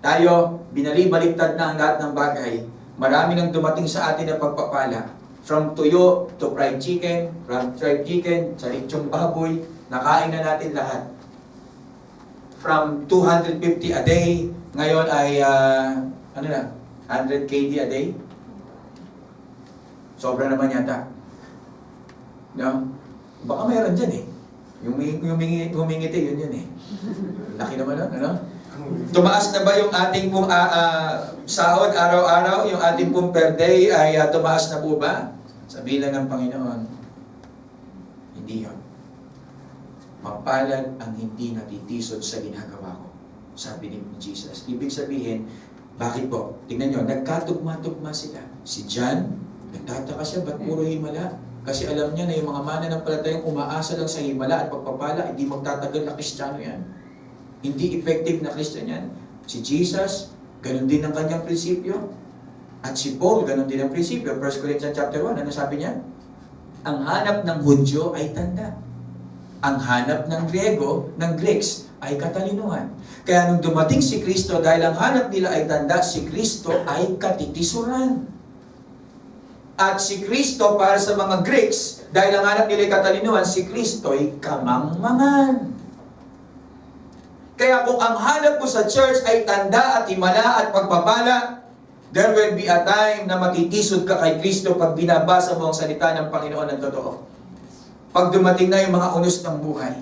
Tayo, binalibaliktad na ang lahat ng bagay. Marami nang dumating sa atin na pagpapala. From tuyo to fried chicken, from fried chicken, sa lechong baboy, nakain na natin lahat. From 250 a day, ngayon ay, 100 KD a day? Sobra naman yata. No? Baka mayroon dyan eh. Yung humingiti, yun eh. Laki naman nun, ano? Tumaas na ba yung ating pong sahod araw-araw? Yung ating pong per day ay tumaas na po ba? Sabihin lang ng Panginoon, hindi yun. Mapalad ang hindi natitisod sa ginagawa ko. sabi ni Jesus. Ibig sabihin, bakit po? Tingnan nyo, nagkatugma-tugma sila. Si John, nagtataka siya, ba't puro himala? Kasi alam niya na yung mga mananampalatayang umaasa lang sa himala at pagpapala, hindi magtatagal na Kristiyano yan. Hindi effective na Kristiyano yan. Si Jesus, ganun din ang kanyang prinsipyo. At si Paul, ganun din ang prinsipyo. 1 Corinthians chapter 1, ano sabi niya? Ang hanap ng Hudyo ay tanda. Ang hanap ng Griego, ng Greeks, ay katalinuhan. Kaya nung dumating si Kristo, dahil ang hanap nila ay tanda, si Kristo ay katitisuran. At si Kristo, para sa mga Greeks, dahil ang hanap nila ay katalinuhan, si Kristo ay kamangmangan. Kaya kung ang hanap mo sa church ay tanda at himala at pagpapala, there will be a time na matitisod ka kay Kristo pag binabasa mo ang salita ng Panginoon ng totoo. Pag dumating na yung mga unos ng buhay.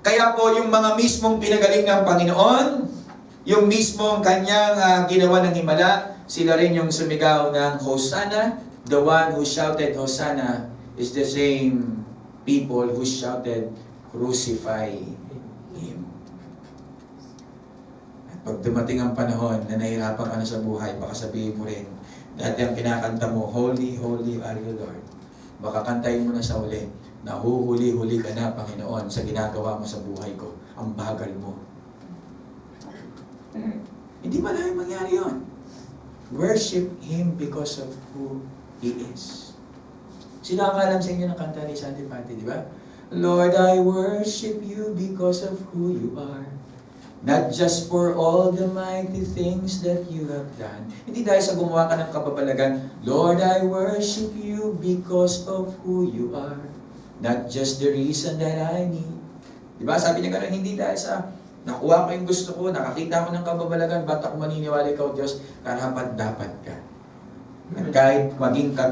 Kaya po yung mga mismong pinagaling ng Panginoon, yung mismong kanyang ginawa ng himala, sila rin yung sumigaw ng Hosanna. The one who shouted Hosanna is the same people who shouted Crucify Him. At pag dumating ang panahon na nahihirapan ka na sa buhay, baka sabihin mo rin, dati ang kinakanta mo, Holy, Holy are you Lord. Baka kantayin mo na sa uli, nahuhuli-huli ka na, Panginoon, sa ginagawa mo sa buhay ko. Ang bagal mo. Hindi ba lang mangyari yun? Worship Him because of who He is. Sino ang alam sa inyo ng kanta ni Sandy Patti, di ba? Lord, I worship You because of who You are. Not just for all the mighty things that You have done. Hindi dahil sa gumawa ka ng kababalagan, Lord, I worship You because of who You are. Not just the reason that I need. Diba? Sabi niya gano'n, hindi dahil sa nakuha ko yung gusto ko, nakakita ko ng kababalagan, ba't ako maniniwala ikaw, Diyos? Karapat dapat ka. At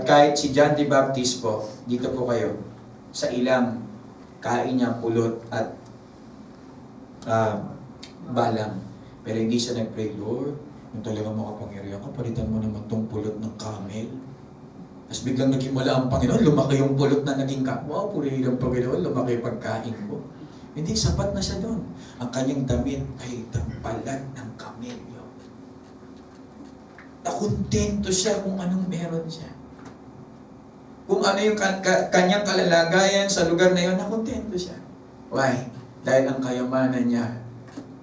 kahit si John the Baptist po, dito po kayo, sa ilang kain niya pulot at balang. Pero hindi siya nag-pray, Lord, kung talagang makapangyarihan ka, palitan mo naman tong pulot ng camel. Tapos biglang naging wala ang Panginoon, lumaki yung pulot na naging wow, puri ng Panginoon, lumaki pagkain ko. Hindi, sapat na siya doon. Ang kanyang damit ay tampalan ng kamelyo. Nakontento siya kung anong meron siya. Kung ano yung kanyang kalalagayan sa lugar na yun, nakontento siya. Why? Dahil ang kayamanan niya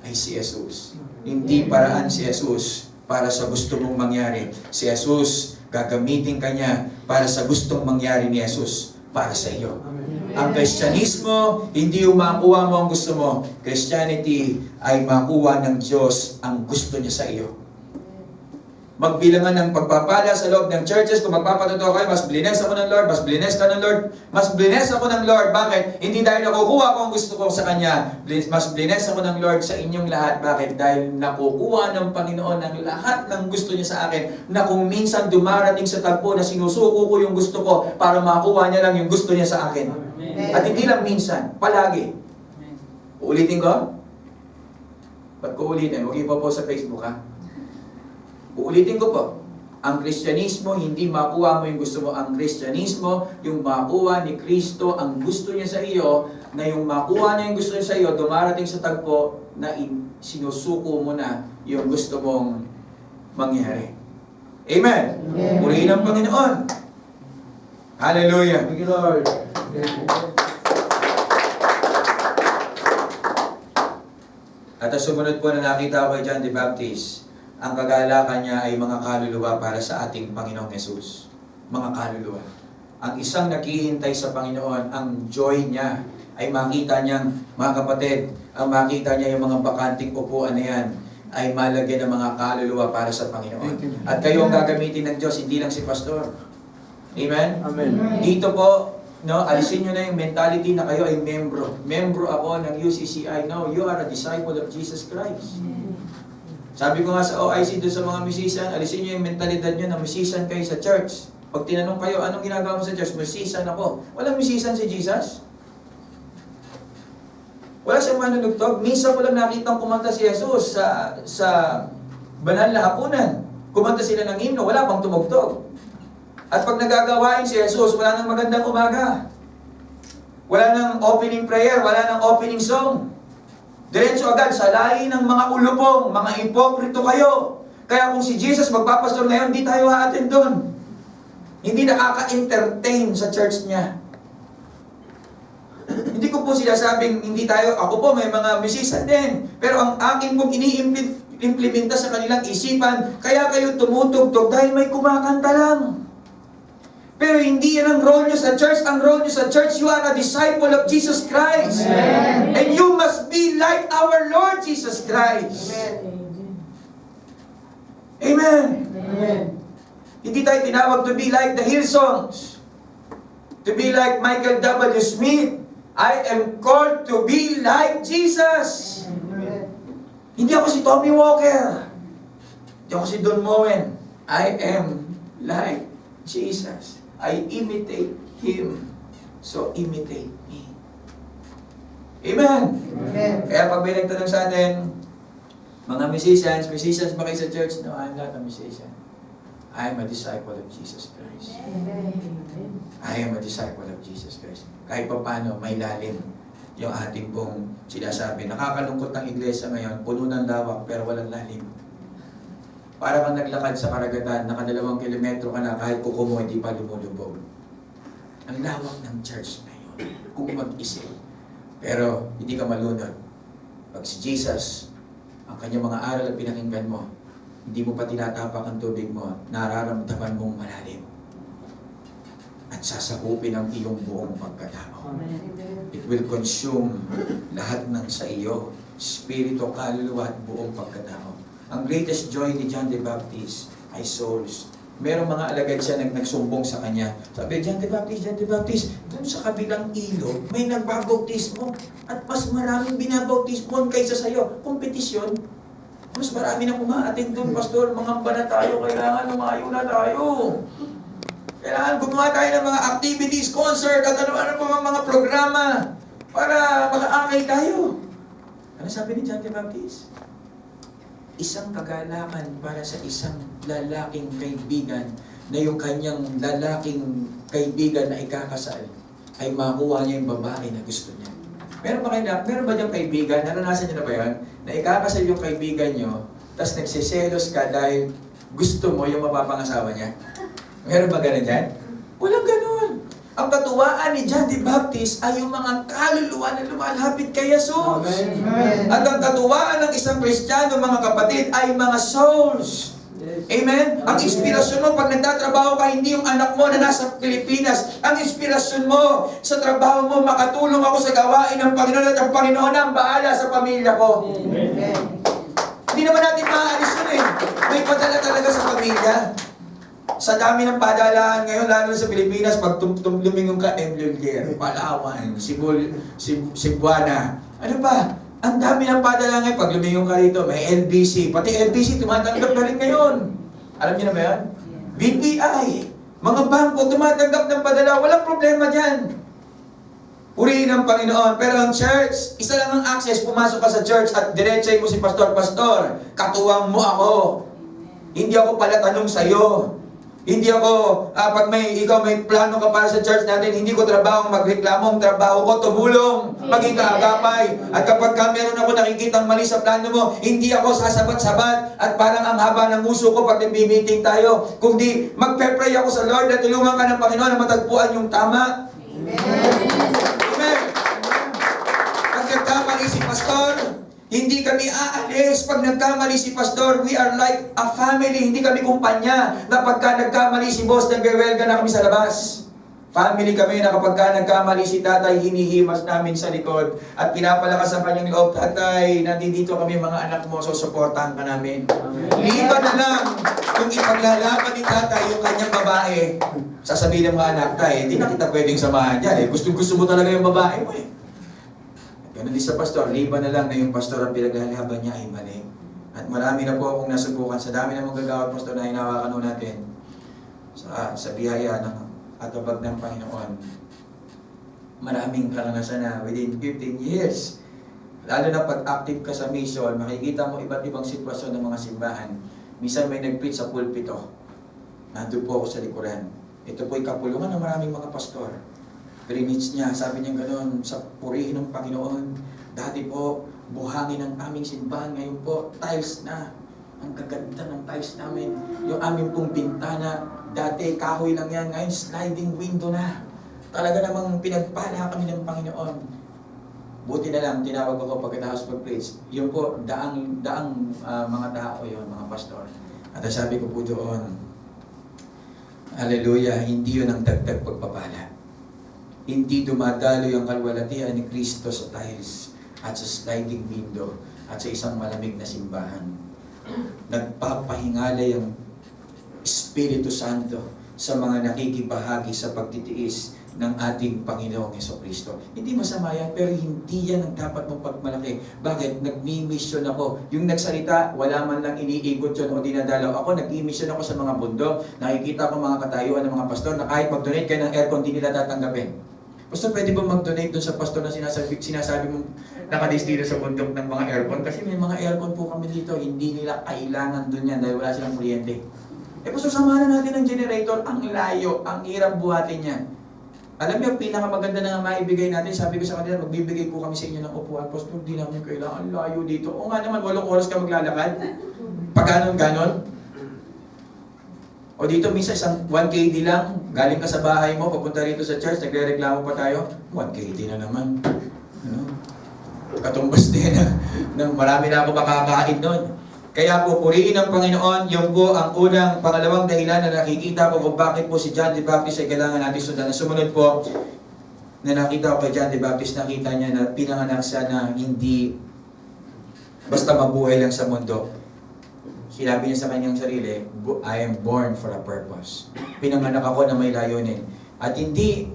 ay si Jesus. Hindi paraan si Jesus para sa gusto mong mangyari. Si Jesus, gagamitin ka niya para sa gustong mangyari ni Jesus para sa iyo. Amen. Ang Kristyanismo, hindi yung makuha mo ang gusto mo. Christianity ay makuha ng Diyos ang gusto niya sa iyo. Magbilangan ng pagpapala sa loob ng churches. Kung magpapatotoo kayo, mas blines ako ng Lord, mas blines ka ng Lord, mas blines ako ng Lord. Bakit? Hindi dahil nakukuha ko ang gusto ko sa Kanya. Mas blines ako ng Lord sa inyong lahat. Bakit? Dahil nakukuha ng Panginoon ang lahat ng gusto niya sa akin, na kung minsan dumarating sa tagpo na sinusuko ko yung gusto ko para makuha niya lang yung gusto niya sa akin. Amen. At hindi lang minsan, palagi. Uulitin ko? Ba't ko ulitin? Huwag ipo po sa Facebook, ha? Uulitin ko po, ang Kristyanismo, hindi makuha mo yung gusto mo. Ang Kristyanismo, yung makuha ni Kristo ang gusto niya sa iyo, na yung makuha niya yung gusto niya sa iyo, dumarating sa tagpo na sinusuko mo na yung gusto mong mangyari. Amen! Purihin ang Panginoon! Hallelujah! Thank you, Lord. At sumunod po na nakita ko kay John the Baptist, ang kagalakan niya ay mga kaluluwa para sa ating Panginoong Yesus. Mga kaluluwa. Ang isang naghihintay sa Panginoon, ang joy niya ay makita niyang, mga kapatid, ang makita niya yung mga bakanting upuan na yan, ay malagyan ng mga kaluluwa para sa Panginoon. At kayo ang gagamitin ng Diyos, hindi lang si Pastor. Amen? Amen. Dito po, no, alisin nyo na yung mentality na kayo ay membro. Membro ako ng UCCI. No, you are a disciple of Jesus Christ. Sabi ko nga sa OIC doon sa mga musician, alisin nyo yung mentalidad nyo na musician kayo sa church. Pag tinanong kayo, anong ginagawa mo sa church? Musician ako. Walang musician si Jesus. Wala siyang manunugtog. Minsan ko lang nakitang kumanta si Jesus sa banal na hapunan. Kumanta sila ng himno, wala pang tumugtog. At pag nagagawain si Jesus, wala nang magandang umaga. Wala nang opening prayer, wala nang opening song. Diretso agad sa lahi ng mga ulupong, mga ipokrito kayo. Kaya kung si Jesus magpapastor ngayon, hindi tayo ha-attend doon. Hindi nakaka-entertain sa church niya. Hindi ko po sinasabing hindi tayo, ako po may mga musician din. Pero ang akin pong iniimplementa sa kanilang isipan, kaya kayo tumutugtog dahil may kumakanta lang. Pero hindi yan ang role nyo sa church. Ang role nyo sa church, you are a disciple of Jesus Christ. Amen. And you must be like our Lord Jesus Christ. Amen. Amen. Hindi tayo tinawag to be like the Hillsongs. To be like Michael W. Smith. I am called to be like Jesus. Amen. Hindi ako si Tommy Walker. Hindi ako si Don Moen. I am like Jesus. I imitate Him. So imitate me. Amen. Amen. Kaya pag may nagtanong sa atin, mga musicians ba kayo sa church? No, I'm not a musician. I am a disciple of Jesus Christ. I am a disciple of Jesus Christ. Kahit pa paano, may lalim yung ating pong sinasabi. Nakakalungkot ng iglesia ngayon, puno ng lawak pero walang lalim. Para kang naglakad sa karagatan, naka2 kilometro ka na, kahit kuko mo hindi pa lumulubog. Ang lawak ng church ngayon, kung mag-isip. Pero hindi ka malunod. Pag si Jesus, ang kanyang mga aral at pinakinggan mo, hindi mo pa tinatapak ang tubig mo, nararamdaman mong malalim. At sasakupin ang iyong buong pagkatao. It will consume lahat ng sa iyo, spirito, kaluluwa at buong pagkatao. Ang greatest joy ni John the Baptist ay souls. Merong mga alagad siya nagsumbong sa kanya. Sabi, John the Baptist, dun sa kabilang ilog, may nagbabautismo. At mas maraming binabautismo kaysa sa'yo. Kompetisyon. Mas marami na umaattend dun, pastor. Mangamba na tayo, kailangan lumayo na tayo. Kailangan gumawa tayo ng mga activities, concert, at ano-ano pa mga programa para makaakay tayo. Ano sabi ni John the Baptist? Isang kagalakan para sa isang lalaking kaibigan na yung kanyang lalaking kaibigan na ikakasal ay makuha niya yung babae na gusto niya. Meron ba diyang kaibigan, naranasan niyo na ba yan? Na ikakasal yung kaibigan niyo, tapos nagsiselos ka dahil gusto mo yung mapapangasawa niya? Meron ba ganun dyan? Walang ganun. Ang katuwaan ni John the Baptist ay yung mga kaluluwa na lumalapit kay Jesus. Amen. At ang katuwaan ng isang Kristiyano, mga kapatid, ay mga souls. Amen? Ang inspirasyon mo pag nagtatrabaho ka, hindi yung anak mo na nasa Pilipinas. Ang inspirasyon mo sa trabaho mo, makatulong ako sa gawain ng Panginoon at ang Panginoon ang bahala sa pamilya ko. Amen. Hindi naman natin maaalis yun eh. May padala talaga sa pamilya. Sa dami ng padalaan ngayon, lalo na sa Pilipinas, pag lumingon ka, Emlulier, Palawan, Cebuana. Ano pa? Ang dami ng padalaan ngayon, pag lumingon ka rito, may LBC. Pati LBC, tumatanggap na rin ngayon. Alam niyo na ba yan? BPI. Mga bangko, tumatanggap ng padala. Walang problema dyan. Purihin ang Panginoon. Pero ang church, isa lang ang access. Pumasok ka sa church at diretsay mo si Pastor, katuwang mo ako. Hindi ako pala tanong sa'yo. Hindi ako, pag ikaw may plano ka para sa church natin, hindi ko trabaho magreklamo, ang trabaho ko tumulong, maging kaagapay. At kapag meron ako nakikitang mali sa plano mo, hindi ako sasabat-sabat at parang ang haba ng uso ko pag nagbi-meeting tayo. Kundi magpe-pray ako sa Lord na tulungan ka ng Panginoon na matagpuan yung tama. Amen. Pag nagkamali si Pastor, hindi kami aalis. Pag nagkamali si Pastor, we are like a family. Hindi kami kumpanya na pagka nagkamali si boss, nagwewelga na kami sa labas. Family kami na kapag nagkamali si tatay, hinihimas namin sa likod at pinapalakas ang kanyang loob. Tatay, nandito kami mga anak mo, so supportahan ka namin. Liban na lang kung ipaglalaban ni tatay yung kanyang babae. Sasabihin ng mga anak, tay, hindi na kita pwedeng samahan yan. Gusto mo talaga yung babae mo eh. Ganun din sa pastor, liban na lang na yung pastor ang pinaglalaban niya ay mali. At marami na po akong nasubukan sa dami ng magagawat pastor na hinawakan natin sa biyaya ng atubag ng Panginoon. Maraming karanasan na within 15 years. Lalo na pag active ka sa mission, makikita mo iba't ibang sitwasyon ng mga simbahan. Minsan may nag-preach sa pulpito. Nandun po ako sa likuran. Ito po'y kapulungan ng maraming mga pastor. Preach niya, sabi niya gano'n, sa purihin ng Panginoon. Dati po, buhangin ang aming simbahan. Ngayon po, tiles na. Ang gaganda ng tiles namin. Yung aming pong bintana, dati kahoy lang yan, ngayon sliding window na. Talaga namang pinagpala kami ng Panginoon. Buti na lang, tinawag ako pagkatapos mag-preach. Yun po, daang mga tao yun, mga pastor. At sabi ko po doon, hallelujah, hindi yun ang dagdag pagpapala. Hindi dumadalo yung kalwalatian ni Kristo sa tiles at sa sliding window at sa isang malamig na simbahan. Nagpapahingalay ang Espiritu Santo sa mga nakikibahagi sa pagtitiis ng ating Panginoong Jesucristo. Hindi masama yan, pero hindi yan ang dapat mong pagmalaki. Bakit? Nagmi-mission ako. Yung nagsalita, wala man lang iniikot yun o dinadalaw. Ako, nag-mission ako sa mga bundok. Nakikita ko mga katayuan ng mga pastor na kahit mag-donate kayo ng aircon, hindi nila tatanggapin. Pastor, pwede ba mag-donate doon sa pastor na sinasabi mong nakadistino sa bundok ng mga aircon? Kasi may mga aircon po kami dito, hindi nila kailangan doon yan dahil wala silang kuryente. Pastor, samahan na natin ng generator, ang layo, ang hirap buhatin yan. Alam niyo, pinakamaganda na maibigay natin, sabi ko sa kanila, magbibigay po kami sa inyo ng upuan. Pastor, di namin kailangan, layo dito. O nga naman, 8 oras ka maglalakad. Pagkanon-ganon. O dito, minsan isang 1KD lang, galing ka sa bahay mo, papunta rito sa church, nagre-reklamo pa tayo, 1KD na naman. Ano? Katumbas din na marami na ako makakain doon. Kaya po, purihin ang Panginoon, yung po ang pangalawang dahilan na nakikita ko kung bakit po si John the Baptist ay kailangan natin sundan. Sumunod po, na nakita ko kay John the Baptist, nakita niya na pinanganak siya na hindi basta mabuhay lang sa mundo. Sinabi niya sa kanyang sarili, I am born for a purpose. Pinanganak ako na may layunin. At hindi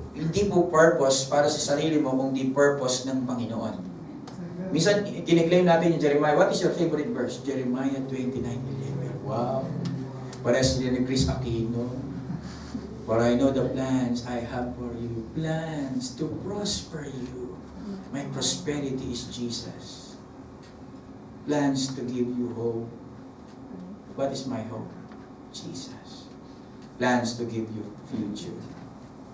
po purpose para sa sarili mo, kundi purpose ng Panginoon. Minsan, kiniklaim natin yung Jeremiah. What is your favorite verse? Jeremiah 29:11. Wow. Parehas din ni Chris Aquino. For I know the plans I have for you. Plans to prosper you. My prosperity is Jesus. Plans to give you hope. What is my hope? Jesus. Plans to give you future.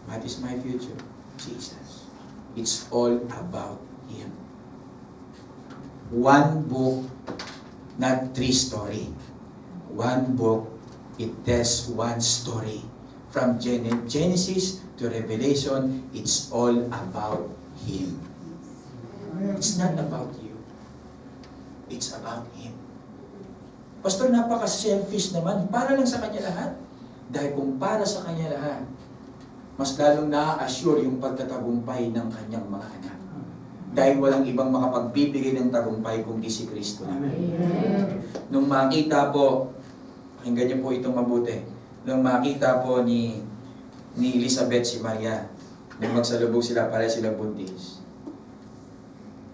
What is my future? Jesus. It's all about Him. One book, not 3 story. One book, it tells one story. From Genesis to Revelation, it's all about Him. It's not about you. It's about Him. Pastor, napaka-selfish naman. Para lang sa Kanya lahat. Dahil kung para sa Kanya lahat, mas lalong na-assure yung pagtatagumpay ng Kanyang mga anak. Dahil walang ibang makapagbibigay ng tagumpay kundi si Kristo na. Nung makita po, pakinggan niyo po itong mabuti, nung makita po ni Elizabeth si Maria, nung magsalubog sila, para sila buntis,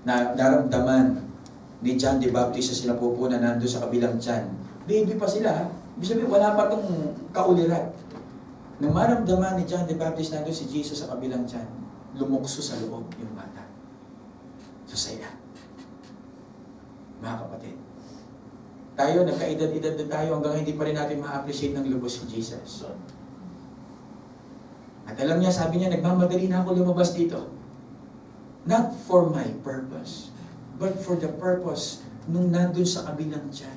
na naramdaman ni John the Baptist na sila po na nandun sa kabilang tiyan. Baby pa sila, ibig sabihin, wala pa itong kaulirat. Nung maramdaman ni John the Baptist nandun si Jesus sa kabilang tiyan, lumukso sa loob yung bata. Sa saya. Mga kapatid, tayo, nagkaedad-edad na tayo hanggang hindi pa rin natin ma-appreciate ng lubos si Jesus. At alam niya, sabi niya, nagmamadali na ako lumabas dito. Not for my purpose, but for the purpose nung nandun sa kabilang tiyan.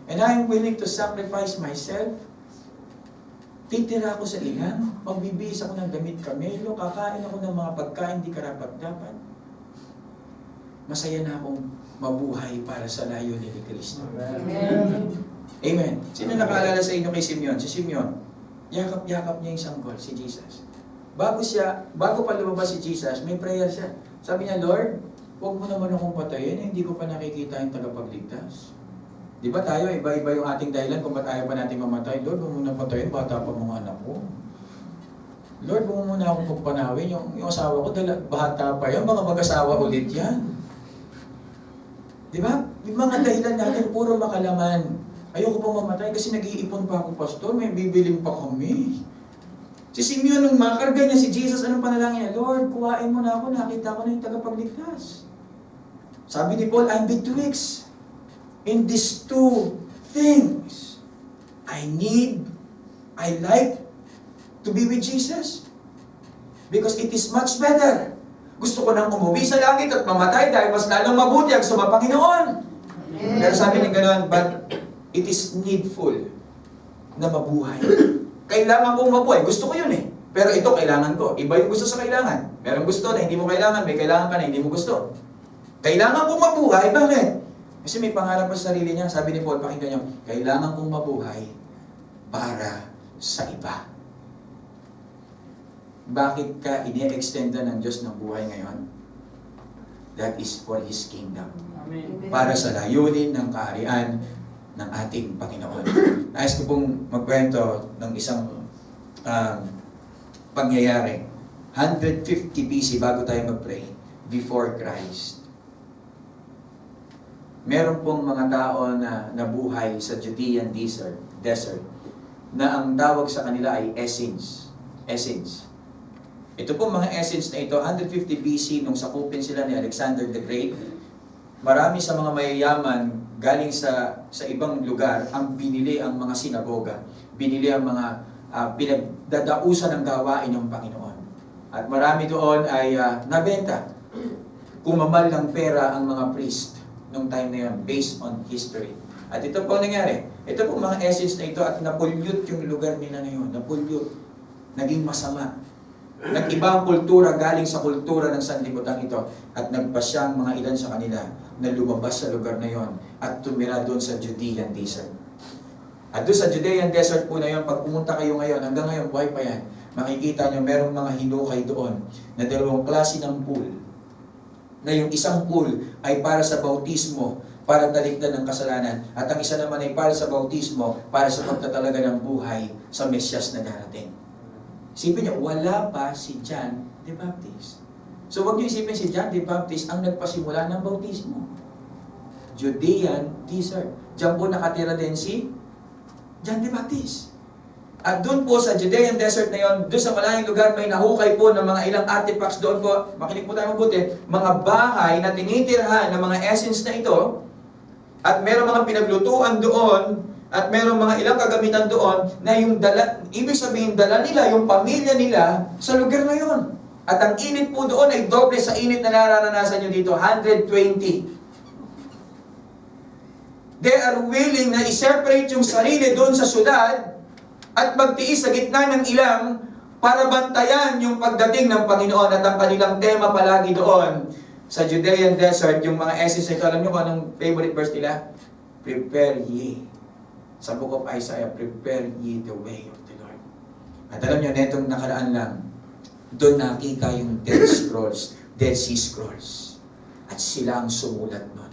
And I'm willing to sacrifice myself. Titira ako sa ilang, magbibihis ako ng damit kamelo, kakain ako ng mga pagkain di karapat-dapat. Masaya na akong mabuhay para sa layunin ni Kristo. Amen. Amen. Sino nakaalala sa inyo kay Simeon? Si Simeon, yakap-yakap niya yung sanggol, si Jesus. Bago pa lumabas si Jesus, may prayer siya. Sabi niya, Lord, huwag mo naman akong patayin, hindi ko pa nakikita yung tagapagligtas. Di ba tayo, iba-iba yung ating dahilan kung ba't ayaw pa natin mamatay. Lord, huwag mo nang patayin, bata pa mga anak ko. Lord, huwag mo muna akong pagpanawin. Yung asawa ko, bata pa yan, mga mag-asawa ulit yan. Di ba? Yung mga dahilan natin, puro makalaman. Ayoko pang mamatay kasi nag-iipon pa ako, Pastor. May bibiling pa kami. Si Simeon, nung makarga niya si Jesus, anong panalangin niya? Lord, kuhain mo na ako, nakita ko na yung tagapagligtas. Sabi ni Paul, I'm betwixt in these two things. I like to be with Jesus. Because it is much better Gusto ko nang umuwi sa langit at mamatay dahil mas lalong mabuti ang sumapanginoon. Pero sabi niya gano'n, but it is needful na mabuhay. Kailangan kong mabuhay. Gusto ko yun eh. Pero ito, kailangan ko. Iba yung gusto sa kailangan. Merong gusto na hindi mo kailangan, may kailangan ka na hindi mo gusto. Kailangan kong mabuhay, bakit? Kasi may pangarap sa sarili niya. Sabi ni Paul, pakinggan niyo, kailangan kong mabuhay para sa iba. Bakit ka ini-extenda ng Diyos ng buhay ngayon? That is for His kingdom. Amen. Para sa layunin ng kaharian ng ating Panginoon. Nais ko pong magkwento ng isang pangyayari. 150 BC bago tayo mag-pray, before Christ. Meron pong mga tao na nabuhay sa Judean desert na ang tawag sa kanila ay Essenes. Ito pong mga Essenes na ito, 150 BC, nung sakupin sila ni Alexander the Great, marami sa mga mayayaman galing sa ibang lugar ang binili ang mga sinagoga, binili ang mga pinagdadausan ng gawain ng Panginoon. At marami doon ay nabenta. Kumamal ng pera ang mga priest nung time na yun, based on history. At ito po nangyari. Ito po mga Essenes na ito at napollute yung lugar nila na yun. Napollute. Naging masama. Nag-iba ang kultura galing sa kultura ng sanlibutan ito at nagpasyang mga ilan sa kanila na lumabas sa lugar na yon at tumira doon sa Judean desert. At doon sa Judean desert po na yon, pag pumunta kayo ngayon, hanggang ngayon, buhay pa yan, makikita nyo merong mga hinukay doon na dalawang klase ng pool. Na yung isang pool ay para sa bautismo, para talikdan ng kasalanan, at ang isa naman ay para sa bautismo, para sa pagtatalaga ng buhay sa Mesyas na darating. Isipin niyo, wala pa si John the Baptist. So wag niyo isipin si John the Baptist ang nagpasimula ng bautismo. Judean desert. Diyan po nakatira din si John the Baptist. At doon po sa Judean desert na yon, doon sa malayong lugar, may nahukay po ng mga ilang artifacts doon po. Makinig po tayo mabuti. Mga bahay na tinitirhan ng mga Essenes na ito, at meron mga pinaglutuan doon, at merong mga ilang kagamitan doon na yung dala, ibig sabihin dala nila, yung pamilya nila sa lugar na yon. At ang init po doon ay doble sa init na nararanasan nyo dito, 120. They are willing na i-separate yung sarili doon sa syudad at magtiis sa gitna ng ilang para bantayan yung pagdating ng Panginoon. At ang kanilang tema palagi doon sa Judean desert, yung mga Essenes, alam nyo kung anong favorite verse nila? Prepare ye. Sa book of Isaiah, prepare ye the way of the Lord. At alam nyo, netong nakaraan lang, doon nakita yung Dead Sea Scrolls. At sila ang sumulat nun.